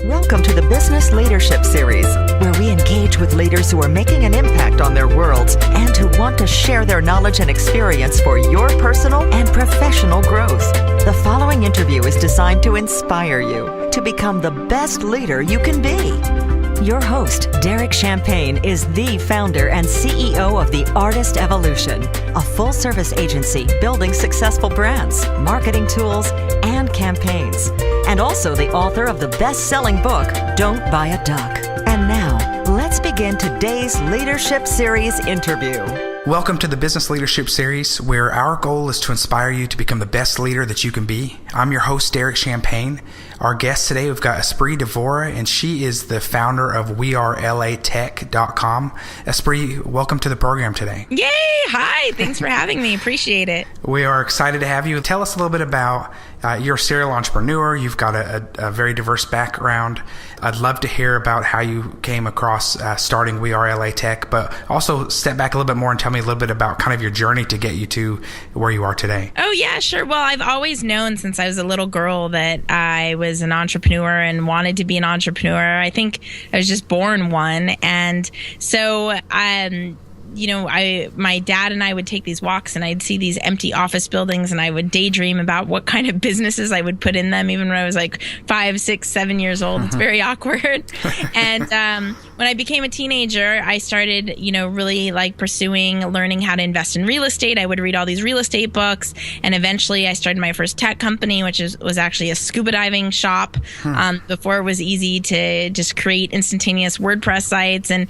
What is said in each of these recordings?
Welcome to the Business Leadership Series, where we engage with leaders who are making an impact on their worlds and who want to share their knowledge and experience for your personal and professional growth. The following interview is designed to inspire you to become the best leader you can be. Your host, Derek Champagne, is the founder and CEO of The Artist Evolution, a full-service agency building successful brands, marketing tools, and campaigns, and also the author of the best-selling book, Don't Buy a Duck. And now, let's begin today's Leadership Series interview. Welcome to the Business Leadership Series, where our goal is to inspire you to become the best leader that you can be. I'm your host, Derek Champagne. Our guest today, we've got Espree Devora, and she is the founder of WeAreLATech.com. Espree, welcome to the program today. Yay! Hi! Thanks for having me. Appreciate it. We are excited to have you. Tell us a little bit about you're a serial entrepreneur. You've got a very diverse background. I'd love to hear about how you came across starting WeAreLATech, but also step back a little bit more and tell me a little bit about kind of your journey to get you to where you are today. Oh, yeah, sure. Well, I've always known since I was a little girl that I was an entrepreneur and wanted to be an entrepreneur. I think I was just born one. And so, my dad and I would take these walks and I'd see these empty office buildings and I would daydream about what kind of businesses I would put in them, even when I was like 5, 6, 7 years old. It's very awkward. And when I became a teenager, I started, really like learning how to invest in real estate. I would read all these real estate books. And eventually I started my first tech company, which was actually a scuba diving shop before it was easy to just create instantaneous WordPress sites. And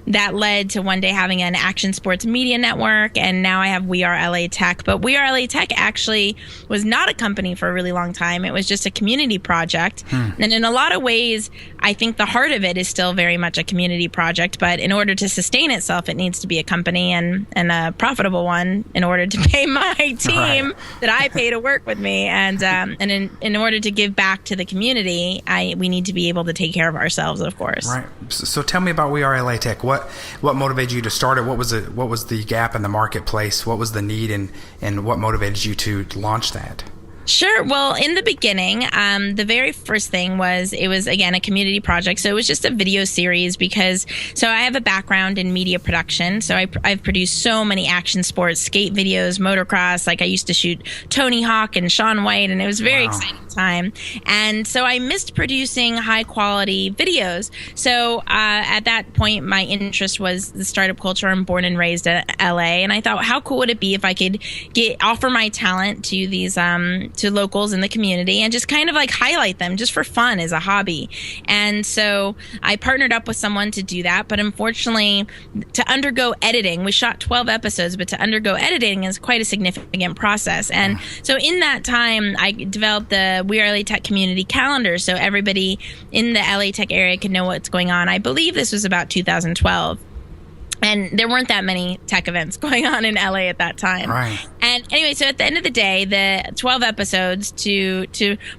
that led to one day having an action sports media network, and now I have WeAreLATech. But WeAreLATech actually was not a company for a really long time. It was just a community project. And in a lot of ways, I think the heart of it is still very much a community project, but in order to sustain itself, it needs to be a company and a profitable one in order to pay my team that I pay to work with me. And in order to give back to the community, we need to be able to take care of ourselves, of course. Right. So tell me about WeAreLATech. What motivated you to start it? What was the gap in the marketplace? What was the need, and what motivated you to launch that? Sure. Well, in the beginning, the very first thing was, it was, again, a community project. So it was just a video series so I have a background in media production. So I've produced so many action sports, skate videos, motocross. Like I used to shoot Tony Hawk and Shaun White, and it was a very exciting time. And so I missed producing high quality videos. So at that point, my interest was the startup culture. I'm born and raised in LA. And I thought, how cool would it be if I could offer my talent to these, to locals in the community and just kind of like highlight them just for fun as a hobby. And so I partnered up with someone to do that. But unfortunately, to undergo editing, we shot 12 episodes, but to undergo editing is quite a significant process. And so in that time, I developed the WeAreLATech community calendar so everybody in the LA Tech area could know what's going on. I believe this was about 2012. And there weren't that many tech events going on in LA at that time. Right. And anyway, so at the end of the day, the 12 episodes, to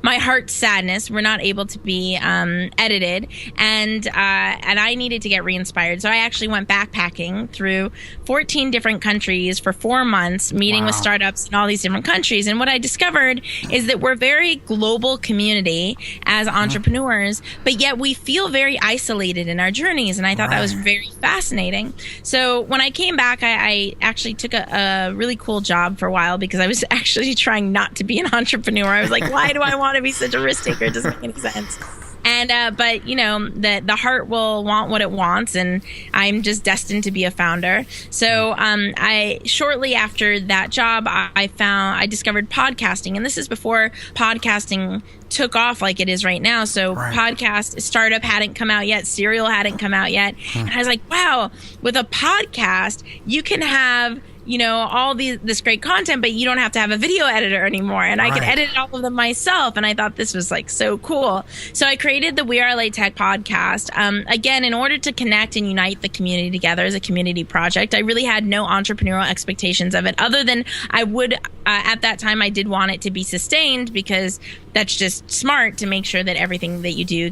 my heart's sadness, were not able to be edited. And I needed to get re-inspired. So I actually went backpacking through 14 different countries for 4 months, meeting with startups in all these different countries. And what I discovered is that we're a very global community as entrepreneurs, but yet we feel very isolated in our journeys. And I thought that was very fascinating. So when I came back, I actually took a really cool job for a while because I was actually trying not to be an entrepreneur. I was like, why do I want to be such a risk taker? It doesn't make any sense. And but the heart will want what it wants, and I'm just destined to be a founder. So I shortly after that job, I discovered podcasting, and this is before podcasting took off like it is right now. So podcast startup hadn't come out yet, Serial hadn't come out yet, and I was like, wow, with a podcast you can have all this great content, but you don't have to have a video editor anymore. And I could edit all of them myself. And I thought this was like so cool. So I created the WeAreLATech podcast. Again, in order to connect and unite the community together as a community project. I really had no entrepreneurial expectations of it other than I would, at that time, I did want it to be sustained because that's just smart to make sure that everything that you do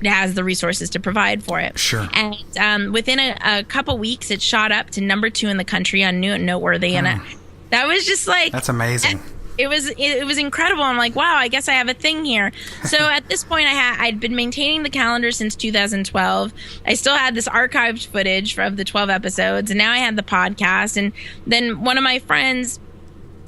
has the resources to provide for it. Sure. And within a couple weeks, it shot up to number 2 in the country on Noteworthy. And that was just like... That's amazing. It was incredible. I'm like, wow, I guess I have a thing here. So at this point, I'd been maintaining the calendar since 2012. I still had this archived footage of the 12 episodes, and now I had the podcast. And then one of my friends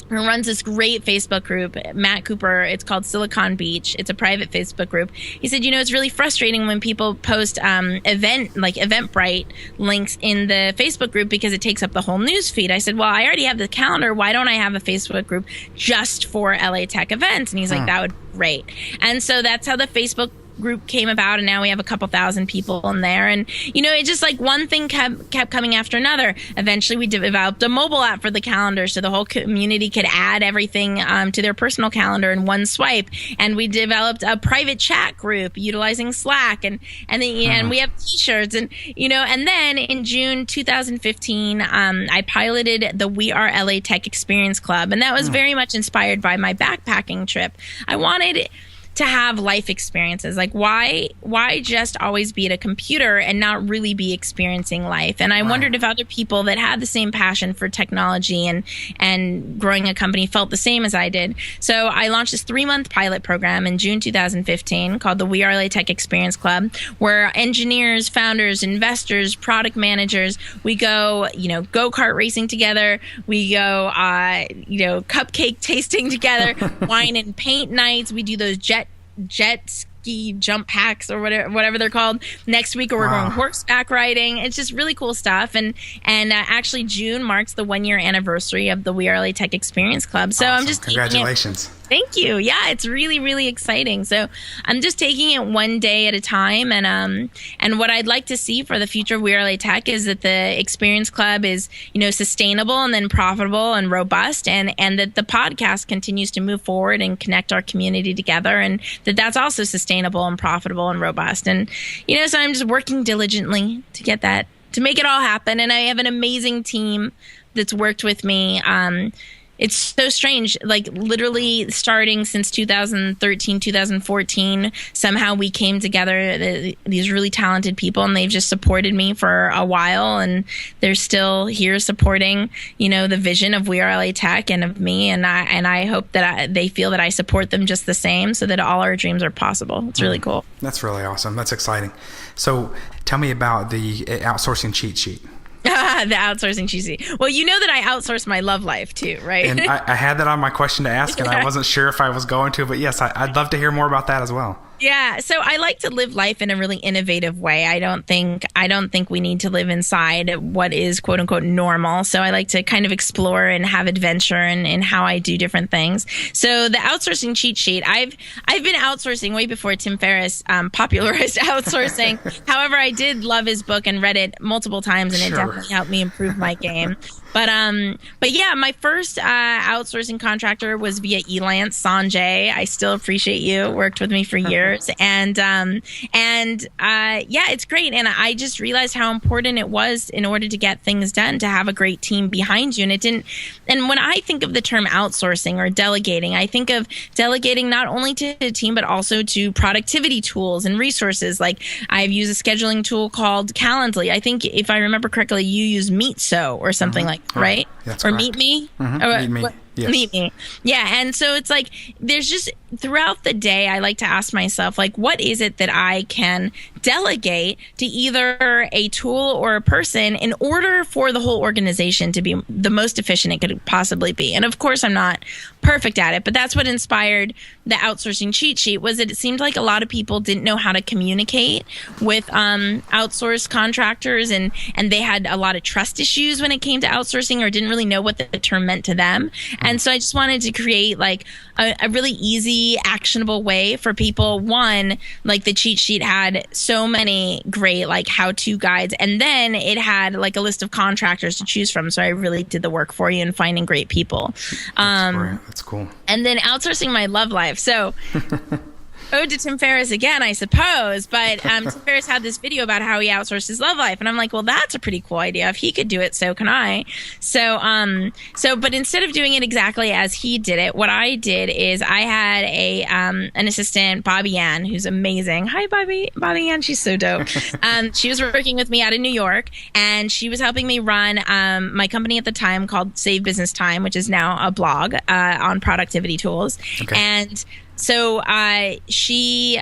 who runs this great Facebook group, Matt Cooper. It's called Silicon Beach. It's a private Facebook group. He said, it's really frustrating when people post Eventbrite links in the Facebook group because it takes up the whole news feed. I said, well, I already have the calendar. Why don't I have a Facebook group just for LA Tech events? And he's like, that would be great. And so that's how the Facebook group came about, and now we have a couple thousand people in there. And it just like one thing kept coming after another. Eventually we developed a mobile app for the calendar so the whole community could add everything to their personal calendar in one swipe. And we developed a private chat group utilizing Slack, and we have t-shirts, and and then in June 2015 I piloted the WeAreLATech Experience Club, and that was very much inspired by my backpacking trip. I wanted to have life experiences. Like, why just always be at a computer and not really be experiencing life? And I wondered if other people that had the same passion for technology and growing a company felt the same as I did. So I launched this 3-month pilot program in June 2015 called the WeAreLATech Experience Club, where engineers, founders, investors, product managers, we go, go-kart racing together. We go, cupcake tasting together, wine and paint nights. We do those jet ski jump packs or whatever they're called. Next week we're going horseback riding. It's just really cool stuff. And actually June marks the 1-year anniversary of the WeAreLATech Experience Club. So I'm just congratulations. Thank you. Yeah, it's really, really exciting. So I'm just taking it one day at a time. And what I'd like to see for the future of WeAreLATech is that the Experience Club is, sustainable and then profitable and robust, and that the podcast continues to move forward and connect our community together, and that's also sustainable and profitable and robust. And, so I'm just working diligently to get that, to make it all happen. And I have an amazing team that's worked with me. It's so strange, like literally starting since 2013, 2014, somehow we came together, these really talented people, and they've just supported me for a while, and they're still here supporting, the vision of WeAreLATech and of me, and I hope that they feel that I support them just the same, so that all our dreams are possible. It's really cool. That's really awesome. That's exciting. So tell me about the outsourcing cheat sheet. The outsourcing cheat sheet. Well, that I outsource my love life too, right? And I had that on my question to ask, and I wasn't sure if I was going to, but yes, I'd love to hear more about that as well. Yeah, so I like to live life in a really innovative way. I don't think we need to live inside what is quote unquote normal. So I like to kind of explore and have adventure in how I do different things. So the outsourcing cheat sheet, I've been outsourcing way before Tim Ferriss popularized outsourcing. However, I did love his book and read it multiple times, and it definitely helped me improve my game. But yeah, my first outsourcing contractor was via Elance, Sanjay. I still appreciate you. Worked with me for years. And it's great. And I just realized how important it was in order to get things done to have a great team behind you. And when I think of the term outsourcing or delegating, I think of delegating not only to the team, but also to productivity tools and resources. Like I've used a scheduling tool called Calendly. I think if I remember correctly, you use MeetSo or something like, right? That's or correct. Meet Me? Meet Me. Yes. Meet Me. Yeah. And so it's like, there's just throughout the day, I like to ask myself, like, what is it that I can delegate to either a tool or a person in order for the whole organization to be the most efficient it could possibly be? And of course, I'm not perfect at it, but that's what inspired the outsourcing cheat sheet. Was that it seemed like a lot of people didn't know how to communicate with outsourced contractors, and they had a lot of trust issues when it came to outsourcing, or didn't really know what the term meant to them. And so I just wanted to create like a really easy, actionable way for people. One, like the cheat sheet had so many great like how-to guides, and then it had like a list of contractors to choose from. So I really did the work for you in finding great people. That's cool. And then outsourcing my love life. So ode to Tim Ferriss again, I suppose. But Tim Ferriss had this video about how he outsourced his love life, and I'm like, well, that's a pretty cool idea. If he could do it, so can I. But instead of doing it exactly as he did it, what I did is I had an assistant, Bobby Ann, who's amazing. Hi, Bobby Ann. She's so dope. She was working with me out in New York, and she was helping me run my company at the time called Save Business Time, which is now a blog on productivity tools. Okay. And so she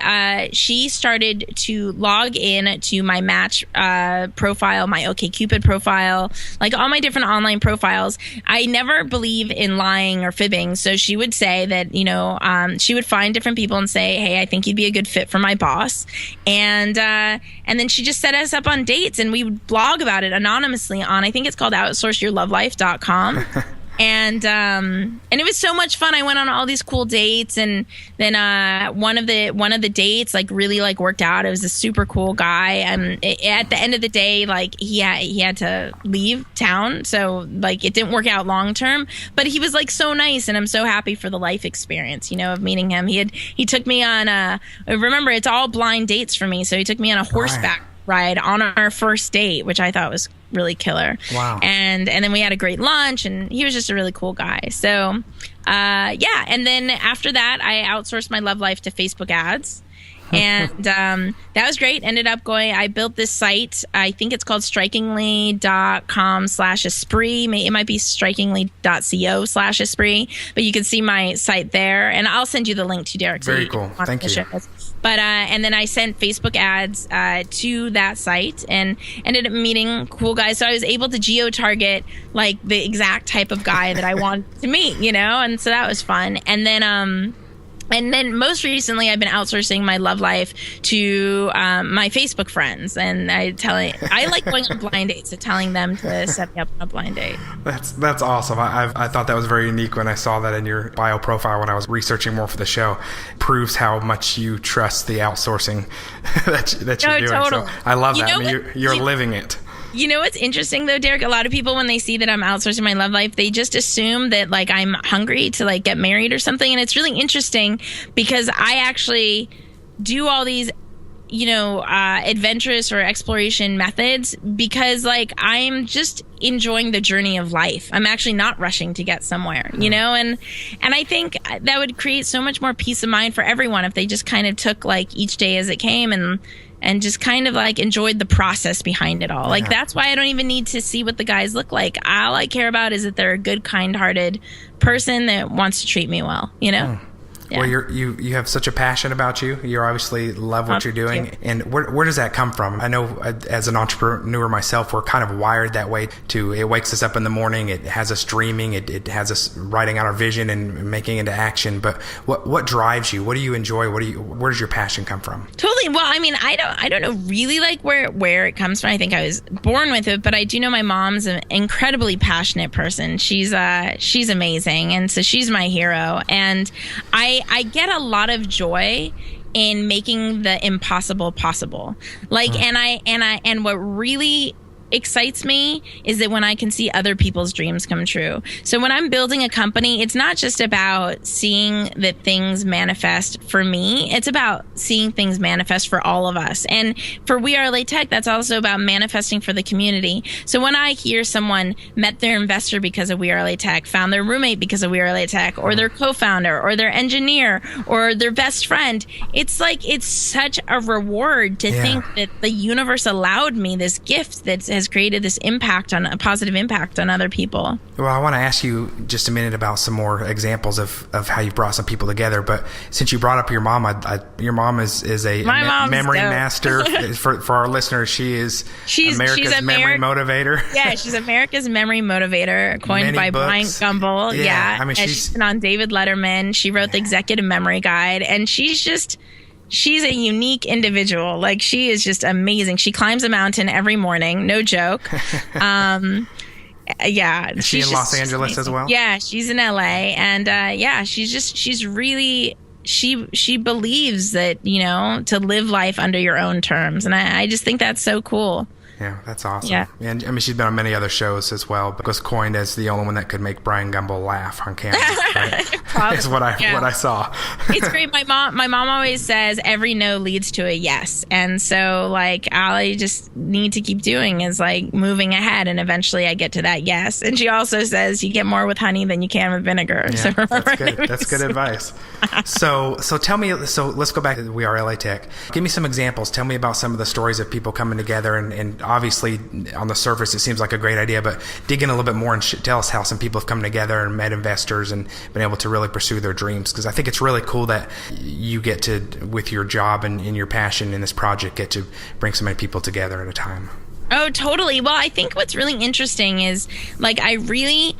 started to log in to my Match profile, my OkCupid profile, like all my different online profiles. I never believe in lying or fibbing. So she would say that, she would find different people and say, hey, I think you'd be a good fit for my boss. And then she just set us up on dates, and we would blog about it anonymously on, I think it's called outsourceyourlovelife.com. And it was so much fun. I went on all these cool dates, and then one of the dates really worked out. It was a super cool guy, and at the end of the day, he had to leave town, so it didn't work out long term. But he was so nice, and I'm so happy for the life experience, of meeting him. He took me on remember, it's all blind dates for me, so he took me on a horseback ride on our first date, which I thought was really killer. Wow. And then we had a great lunch, and he was just a really cool guy. So and then after that, I outsourced my love life to Facebook ads. And that was great. Ended up I built this site. I think it's called strikingly.com/Espree. It might be strikingly.co/Espree, but you can see my site there. And I'll send you the link to Derek. Very cool. Thank you. But and then I sent Facebook ads to that site and ended up meeting cool guys. So I was able to geo-target the exact type of guy that I wanted to meet, and so that was fun. And then most recently, I've been outsourcing my love life to my Facebook friends, and I like going on blind dates, so telling them to set me up on a blind date. That's awesome. I thought that was very unique when I saw that in your bio profile when I was researching more for the show. Proves how much you trust the outsourcing that you're doing. Totally. So I love that. You're living it. You know what's interesting though, Derek? A lot of people, when they see that I'm outsourcing my love life, they just assume that I'm hungry to get married or something. And it's really interesting because I actually do all these, adventurous or exploration methods because I'm just enjoying the journey of life. I'm actually not rushing to get somewhere, and I think that would create so much more peace of mind for everyone if they just kind of took each day as it came and just kind of enjoyed the process behind it all. Yeah. That's why I don't even need to see what the guys look like. All I care about is that they're a good, kind-hearted person that wants to treat me well, Yeah. Well, you have such a passion about you. You obviously love what you're doing. And where does that come from? I know as an entrepreneur myself, we're kind of wired that way too. It wakes us up in the morning. It has us dreaming. It has us writing out our vision and making it into action. But what drives you? What do you enjoy? Where does your passion come from? Totally. Well, I don't know really where it comes from. I think I was born with it, but I do know my mom's an incredibly passionate person. She's amazing. And so she's my hero. And I get a lot of joy in making the impossible possible. And what really excites me is that when I can see other people's dreams come true. So when I'm building a company, it's not just about seeing that things manifest for me. It's about seeing things manifest for all of us. And for WeAreLATech, that's also about manifesting for the community. So when I hear someone met their investor because of WeAreLATech, found their roommate because of WeAreLATech, or their co-founder, or their engineer, or their best friend, it's such a reward to think that the universe allowed me this gift that has created this a positive impact on other people. Well, I want to ask you just a minute about some more examples of how you brought some people together. But since you brought up your mom, your mom is a memory master. for our listeners, she's America's memory motivator. Yeah, she's America's memory motivator, coined by Brian Gumbel. Yeah. She's been on David Letterman. She wrote the Executive Memory Guide, and she's a unique individual. She is just amazing. She climbs a mountain every morning. No joke. Is she in Los Angeles as well? Yeah, she's in LA. And she believes that, to live life under your own terms. And I just think that's so cool. Yeah, that's awesome. Yeah. And I mean, she's been on many other shows as well, but was coined as the only one that could make Brian Gumbel laugh on camera. Right? Is what I saw. It's great. My mom always says every no leads to a yes. And so like all I just need to keep doing is like moving ahead, and eventually I get to that yes. And she also says you get more with honey than you can with vinegar. Yeah, so that's good. That's good advice. So tell me, so let's go back to WeAreLATech. Give me some examples. Tell me about some of the stories of people coming together, and obviously on the surface it seems like a great idea, but dig in a little bit more and tell us how some people have come together and met investors and been able to really pursue their dreams, because I think it's really cool that you get to, with your job and your passion in this project, get to bring so many people together at a time. Oh, totally. Well, I think what's really interesting is like I really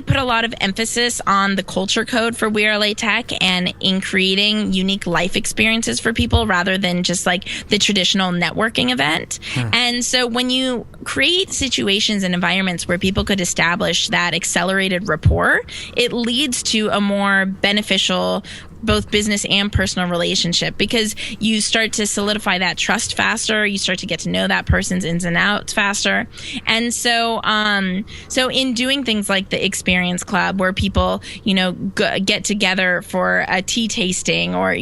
put a lot of emphasis on the culture code for WeAreLATech and in creating unique life experiences for people rather than just like the traditional networking event. And so when you create situations and environments where people could establish that accelerated rapport, it leads to a more beneficial both business and personal relationship, because you start to solidify that trust faster. You start to get to know that person's ins and outs faster. And so in doing things like the Experience Club, where people, get together for a tea tasting, or,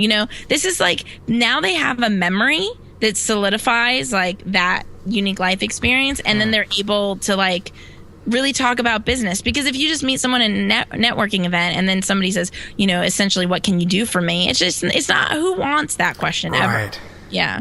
this is like, now they have a memory that solidifies like that unique life experience. And then they're able to like really talk about business, because if you just meet someone in a networking event and then somebody says, essentially, what can you do for me? It's not, who wants that question ever? Right. Yeah.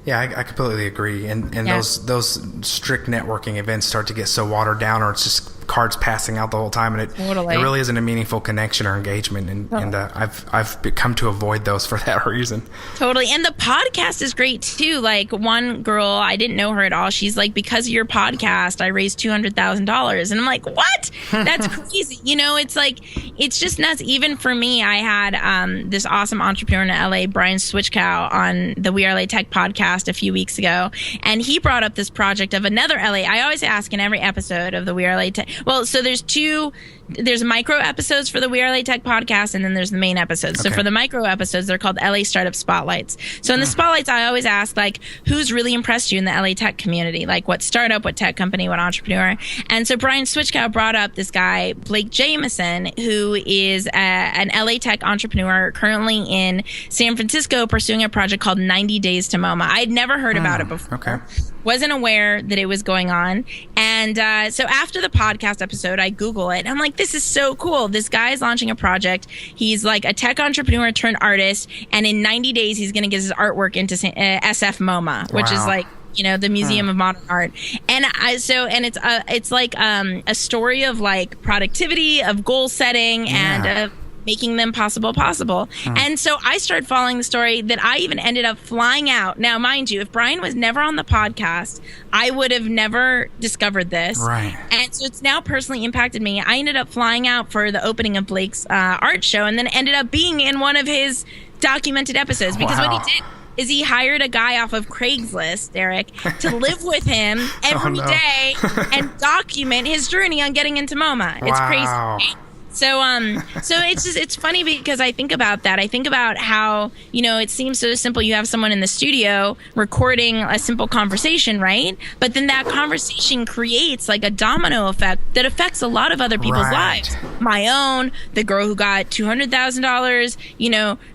Yeah, I completely agree. And those strict networking events start to get so watered down, or it's just cards passing out the whole time, and it really isn't a meaningful connection or engagement. And I've come to avoid those for that reason. Totally. And the podcast is great too. Like one girl, I didn't know her at all. She's like, because of your podcast, I raised $200,000. And I'm like, what? That's crazy. It's like, it's just nuts. Even for me, I had this awesome entrepreneur in LA, Brian Switchcow, on the WeAreLATech podcast a few weeks ago. And he brought up this project of another LA. I always ask in every episode of the WeAreLATech. Well, so there's micro episodes for the WeAreLATech podcast, and then there's the main episodes. Okay. So for the micro episodes, they're called LA Startup Spotlights. So in the spotlights, I always ask, like, who's really impressed you in the LA tech community? Like, what startup, what tech company, what entrepreneur? And so Brian Switchcow brought up this guy, Blake Jameson, who is an LA tech entrepreneur currently in San Francisco pursuing a project called 90 Days to MoMA. I'd never heard about it before. Okay. Wasn't aware that it was going on. And so after the podcast episode, I Google it. I'm like, this is so cool. This guy is launching a project. He's like a tech entrepreneur turned artist. And in 90 days, he's going to get his artwork into SF MoMA, which is like, the Museum of Modern Art. And it's like a story of like productivity, of goal setting, and of making them possible. And so I started following the story that I even ended up flying out. Now, mind you, if Brian was never on the podcast, I would have never discovered this. Right. And so it's now personally impacted me. I ended up flying out for the opening of Blake's art show, and then ended up being in one of his documented episodes, because what he did is he hired a guy off of Craigslist, Eric, to live with him every day and document his journey on getting into MoMA. It's crazy. Right? So it's funny because I think about that. I think about how, it seems so simple. You have someone in the studio recording a simple conversation, right? But then that conversation creates like a domino effect that affects a lot of other people's lives. My own, the girl who got $200,000,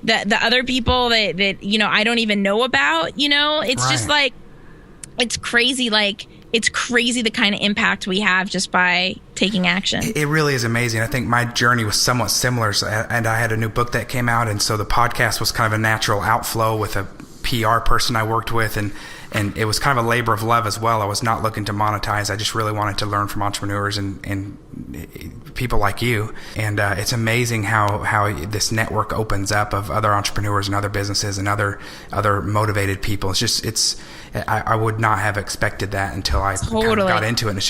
the other people that I don't even know about, it's just like, it's crazy. Like, it's crazy the kind of impact we have just by taking action. It really is amazing. I think my journey was somewhat similar, and I had a new book that came out, and so the podcast was kind of a natural outflow with a PR person I worked with, and it was kind of a labor of love as well. I was not looking to monetize. I just really wanted to learn from entrepreneurs and people like you. And it's amazing how this network opens up of other entrepreneurs and other businesses and other motivated people. I would not have expected that until I kind of got into it. And it's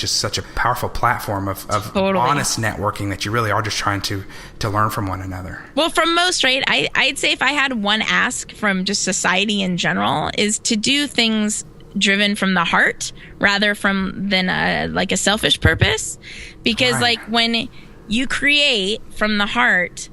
just such a powerful platform of honest networking that you really are just trying to learn from one another. Well, from most, right? I'd say if I had one ask from just society in general is to do things driven from the heart rather than a selfish purpose, because like when you create from the heart,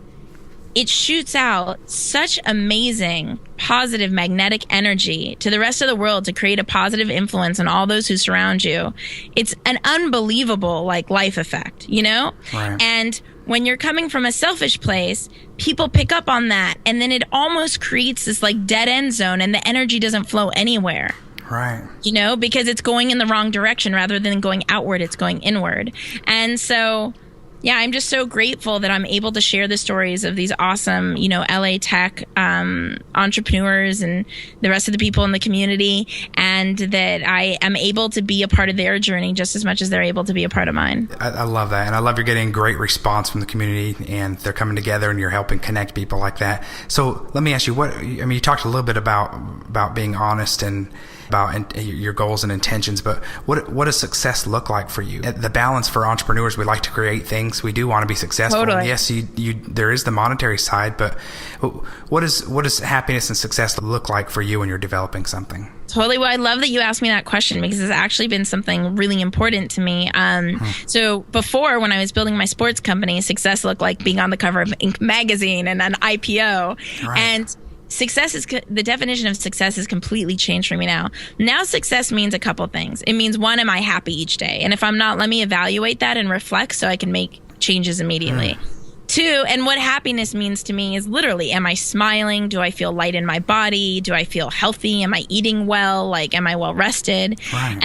it shoots out such amazing positive magnetic energy to the rest of the world to create a positive influence on all those who surround you, it's an unbelievable like life effect, you know? Right. And when you're coming from a selfish place, people pick up on that, and then it almost creates this like dead end zone, and the energy doesn't flow anywhere. Right. You know, because it's going in the wrong direction. Rather than going outward, it's going inward. And so, yeah, I'm just so grateful that I'm able to share the stories of these awesome, you know, LA tech entrepreneurs and the rest of the people in the community, and that I am able to be a part of their journey just as much as they're able to be a part of mine. I love that. And I love you're getting great response from the community, and they're coming together and you're helping connect people like that. So let me ask you, you talked a little bit about being honest and about your goals and intentions, but what does success look like for you? The balance for entrepreneurs, we like to create things. We do want to be successful. Totally. Yes, there is the monetary side, but what does happiness and success look like for you when you're developing something? Totally. Well, I love that you asked me that question, because it's actually been something really important to me. So before, when I was building my sports company, success looked like being on the cover of Inc. magazine and an IPO. Right. And the definition of success has completely changed for me now. Now success means a couple things. It means, one, am I happy each day? And if I'm not, let me evaluate that and reflect so I can make changes immediately. Two, and what happiness means to me is literally, am I smiling? Do I feel light in my body? Do I feel healthy? Am I eating well? Like, am I well rested? Right.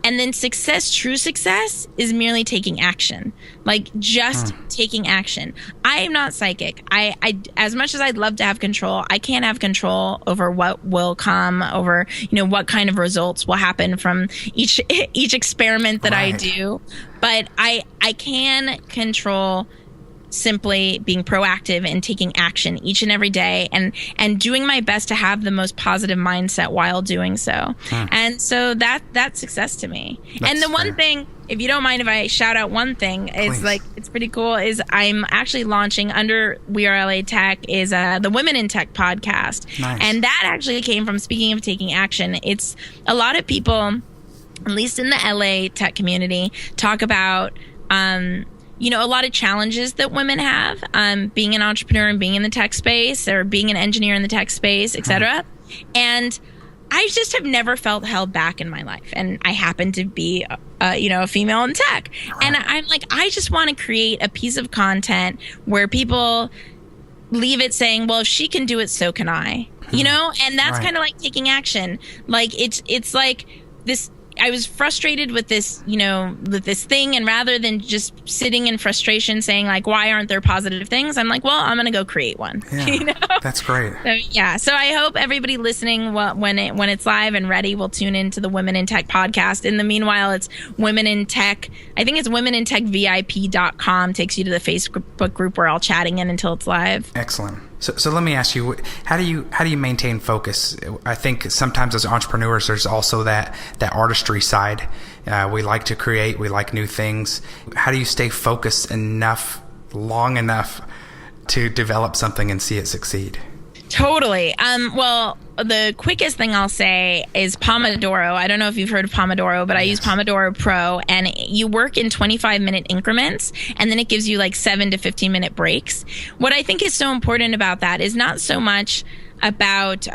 And then success, true success, is merely taking action. Like, just taking action. I am not psychic. I as much as I'd love to have control, I can't have control over what will come, over, you know, what kind of results will happen from each experiment that I do. But I can control simply being proactive and taking action each and every day, and doing my best to have the most positive mindset while doing so. And so that's success to me. That's and the one thing, if you don't mind if I shout out one thing, is like, it's pretty cool, is I'm actually launching under WeAreLATech is the Women in Tech podcast. Nice. And that actually came from, speaking of taking action, it's a lot of people, at least in the LA tech community, talk about you know, a lot of challenges that women have, being an entrepreneur and being in the tech space, or being an engineer in the tech space, etc. And I just have never felt held back in my life. And I happen to be, you know, a female in tech. And I'm like, I just want to create a piece of content where people leave it saying, well, if she can do it, so can I. You know, and that's kind of like taking action. Like, it's like this. I was frustrated with this, you know, with this thing, and rather than just sitting in frustration saying like, why aren't there positive things? I'm like, well, I'm going to go create one. Yeah, you know? That's great. So, yeah. So I hope everybody listening, when it's live and ready, will tune into the Women in Tech podcast. In the meanwhile, it's Women in Tech. I think it's womenintechvip.com, takes you to the Facebook group. We're all chatting in until it's live. Excellent. So let me ask you, how do you maintain focus? I think sometimes as entrepreneurs, there's also that artistry side. We like to create, we like new things. How do you stay focused long enough to develop something and see it succeed? Totally. Well, the quickest thing I'll say is Pomodoro. I don't know if you've heard of Pomodoro, but I use Pomodoro Pro, and you work in 25-minute increments, and then it gives you like 7 to 15-minute breaks. What I think is so important about that is not so much about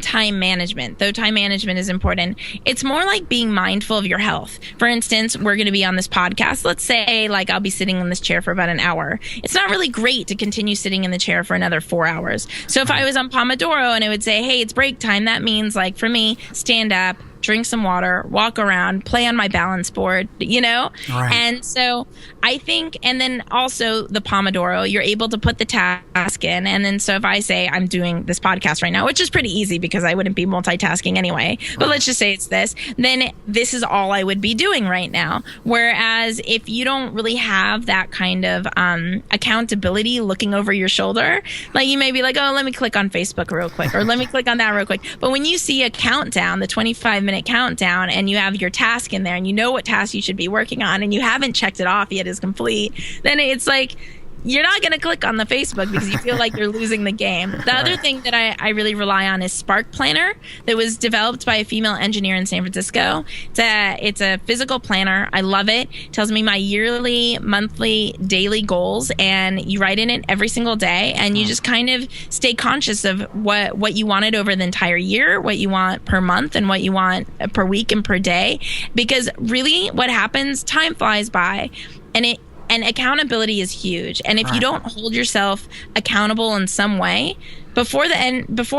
time management, though time management is important. It's more like being mindful of your health. For instance, we're going to be on this podcast. Let's say like I'll be sitting in this chair for about an hour. It's not really great to continue sitting in the chair for another 4 hours. So if I was on Pomodoro and it would say, hey, it's break time, that means like for me, stand up, drink some water, walk around, play on my balance board, you know? Right. And so I think, and then also the Pomodoro, you're able to put the task in. And then so if I say I'm doing this podcast right now, which is pretty easy because I wouldn't be multitasking anyway, but let's just say it's this, then this is all I would be doing right now. Whereas if you don't really have that kind of accountability looking over your shoulder, like you may be like, oh, let me click on Facebook real quick, or let me click on that real quick. But when you see a countdown, the 25-minute countdown, and you have your task in there and you know what task you should be working on and you haven't checked it off yet as complete, then it's like you're not going to click on the Facebook because you feel like you're losing the game. The other thing that I really rely on is Spark Planner, that was developed by a female engineer in San Francisco. It's a physical planner. I love it. It tells me my yearly, monthly, daily goals, and you write in it every single day, and you just kind of stay conscious of what you wanted over the entire year, what you want per month, and what you want per week and per day. Because really what happens, time flies by, and accountability is huge. And if you don't hold yourself accountable in some way, before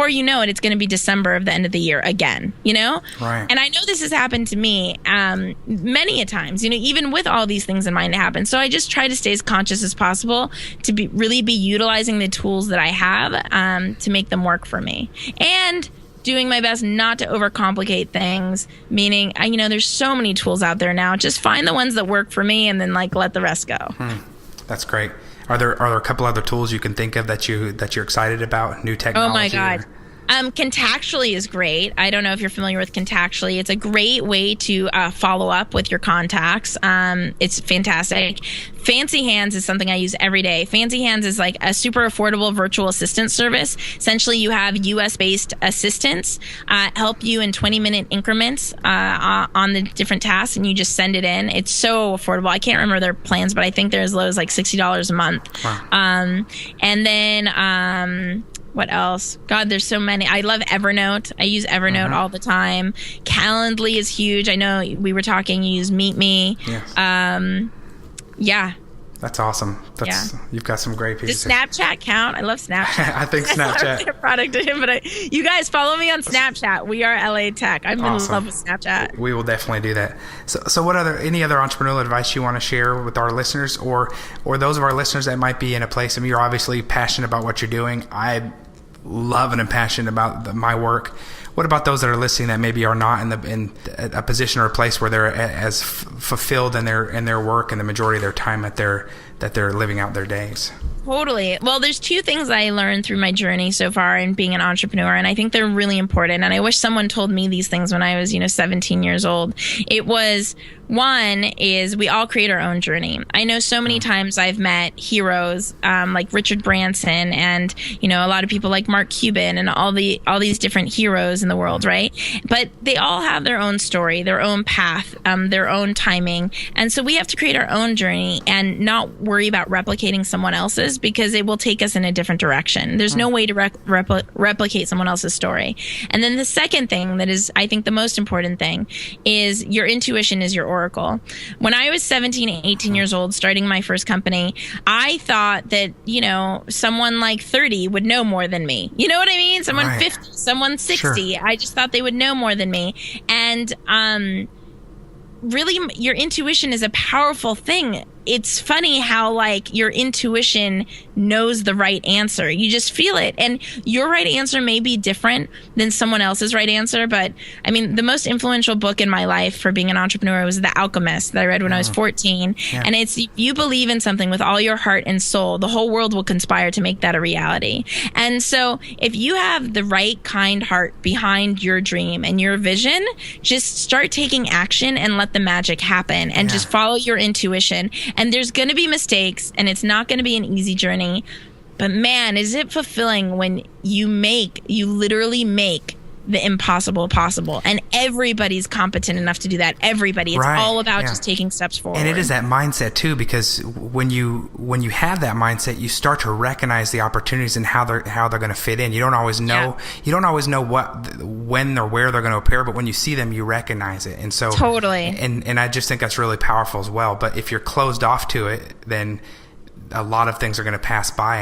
you know it, it's going to be December of the end of the year again, Right. And I know this has happened to me many a times, even with all these things in mind to happen. So I just try to stay as conscious as possible to really be utilizing the tools that I have to make them work for me. And doing my best not to overcomplicate things, meaning, there's so many tools out there now. Just find the ones that work for me and then let the rest go. That's great. Are there a couple other tools you can think of that you're excited about, new technology? Oh my God. Contactually is great. I don't know if you're familiar with Contactually. It's a great way to follow up with your contacts. It's fantastic. Fancy Hands is something I use every day. Fancy Hands is like a super affordable virtual assistant service. Essentially, you have US-based assistants help you in 20-minute increments on the different tasks, and you just send it in. It's so affordable. I can't remember their plans, but I think they're as low as like $60 a month. Wow. And then... what else? God, there's so many. I love Evernote. I use Evernote all the time. Calendly is huge. I know we were talking, you use Meet Me. Yes. Yeah. That's awesome. You've got some great pieces. Does Snapchat count? I love Snapchat. I think Snapchat. Their product, but you guys follow me on Snapchat. We are LA Tech. I'm in love with Snapchat. We will definitely do that. So any other entrepreneurial advice you want to share with our listeners, or those of our listeners that might be in a place? I mean, you're obviously passionate about what you're doing. I love and am passionate about my work. What about those that are listening that maybe are not in a position or a place where they're as fulfilled in their work and the majority of their time that they're living out their days? Totally. Well, there's two things I learned through my journey so far in being an entrepreneur, and I think they're really important. And I wish someone told me these things when I was, 17 years old. It was, one is we all create our own journey. I know so many times I've met heroes like Richard Branson and, a lot of people like Mark Cuban and all these different heroes in the world, right? But they all have their own story, their own path, their own timing. And so we have to create our own journey and not worry about replicating someone else's, because it will take us in a different direction. There's no way to replicate someone else's story. And then the second thing that is, I think, the most important thing is your intuition is your oracle. When I was 17, 18 years old, starting my first company, I thought that, someone like 30 would know more than me. You know what I mean? Someone 50, someone 60. Sure. I just thought they would know more than me. And really, your intuition is a powerful thing. It's funny how your intuition knows the right answer. You just feel it. And your right answer may be different than someone else's right answer. But I mean, the most influential book in my life for being an entrepreneur was The Alchemist that I read when I was 14. Yeah. And it's, if you believe in something with all your heart and soul, the whole world will conspire to make that a reality. And so if you have the right kind heart behind your dream and your vision, just start taking action and let the magic happen and just follow your intuition. And there's going to be mistakes, and it's not going to be an easy journey. But man, is it fulfilling when you literally make the impossible possible. And everybody's competent enough to do that. Everybody. It's all about just taking steps forward. And it is that mindset too, because when you have that mindset, you start to recognize the opportunities and how they're going to fit in. You don't always know. You don't always know when or where they're going to appear, but when you see them, you recognize it. And so totally. And I just think that's really powerful as well. But if you're closed off to it, then a lot of things are going to pass by,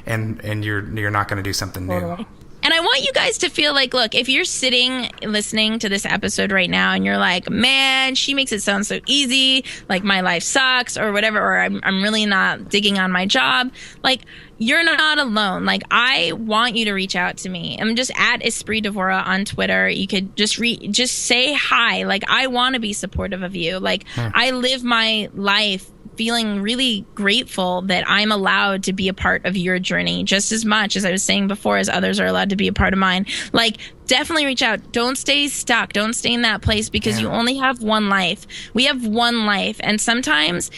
and you're not going to do something new. And I want you guys to feel like, look, if you're sitting listening to this episode right now and you're like, man, she makes it sound so easy, like my life sucks or whatever, or I'm really not digging on my job, like, you're not alone. Like, I want you to reach out to me. I'm just at Espree Devora on Twitter. You could just say hi. Like, I want to be supportive of you. Like, I live my life feeling really grateful that I'm allowed to be a part of your journey just as much as I was saying before as others are allowed to be a part of mine. Like, definitely reach out. Don't stay stuck. Don't stay in that place because you only have one life. We have one life. And sometimes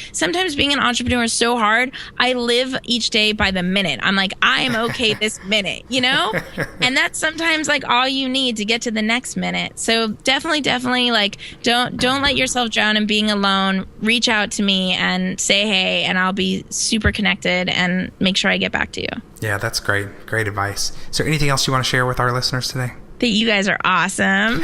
being an entrepreneur is so hard. I live each day by the minute. I'm like, I am okay this minute, you know? And that's sometimes like all you need to get to the next minute. So definitely like don't let yourself drown in being alone. Reach out to me and say hey, and I'll be super connected and make sure I get back to you. Yeah, that's great. Great advice. Is there anything else you want to share with our listeners today? That you guys are awesome.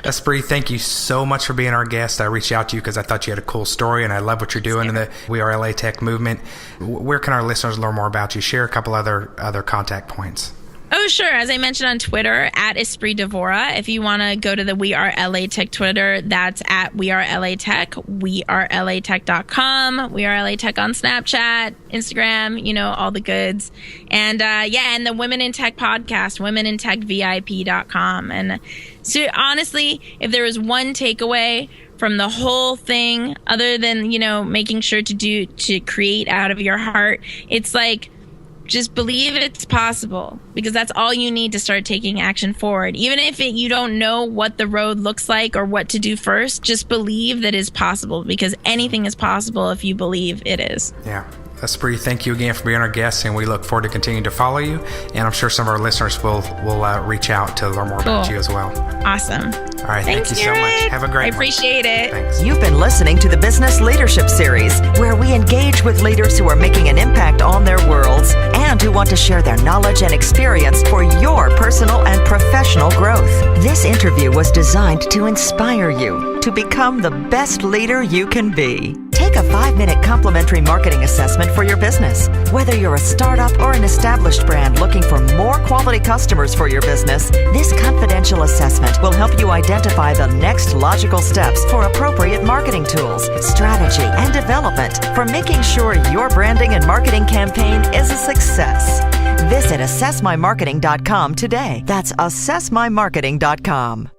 Espree, thank you so much for being our guest. I reached out to you because I thought you had a cool story, and I love what you're doing in the WeAreLATech movement. Where can our listeners learn more about you? Share a couple other contact points. Oh, sure. As I mentioned on Twitter, at Espree Devora. If you want to go to the WeAreLATech Twitter, that's at WeAreLATech, WeAreLATech.com, WeAreLATech on Snapchat, Instagram, all the goods. And and the Women in Tech podcast, WomenInTechVIP.com. And so honestly, if there was one takeaway from the whole thing, other than, making sure to create out of your heart, it's like, just believe it's possible, because that's all you need to start taking action forward. Even if you don't know what the road looks like or what to do first, just believe that it's possible, because anything is possible if you believe it is. Yeah. Espree, thank you again for being our guest, and we look forward to continuing to follow you. And I'm sure some of our listeners will reach out to learn more about you as well. Awesome. All right. Thanks, thank you so much. Have a great I appreciate it. Thanks. You've been listening to the Business Leadership Series, where we engage with leaders who are making an impact on their worlds and who want to share their knowledge and experience for your personal and professional growth. This interview was designed to inspire you to become the best leader you can be. Take a 5-minute complimentary marketing assessment for your business. Whether you're a startup or an established brand looking for more quality customers for your business, this confidential assessment will help you identify the next logical steps for appropriate marketing tools, strategy, and development for making sure your branding and marketing campaign is a success. Visit AssessMyMarketing.com today. That's AssessMyMarketing.com.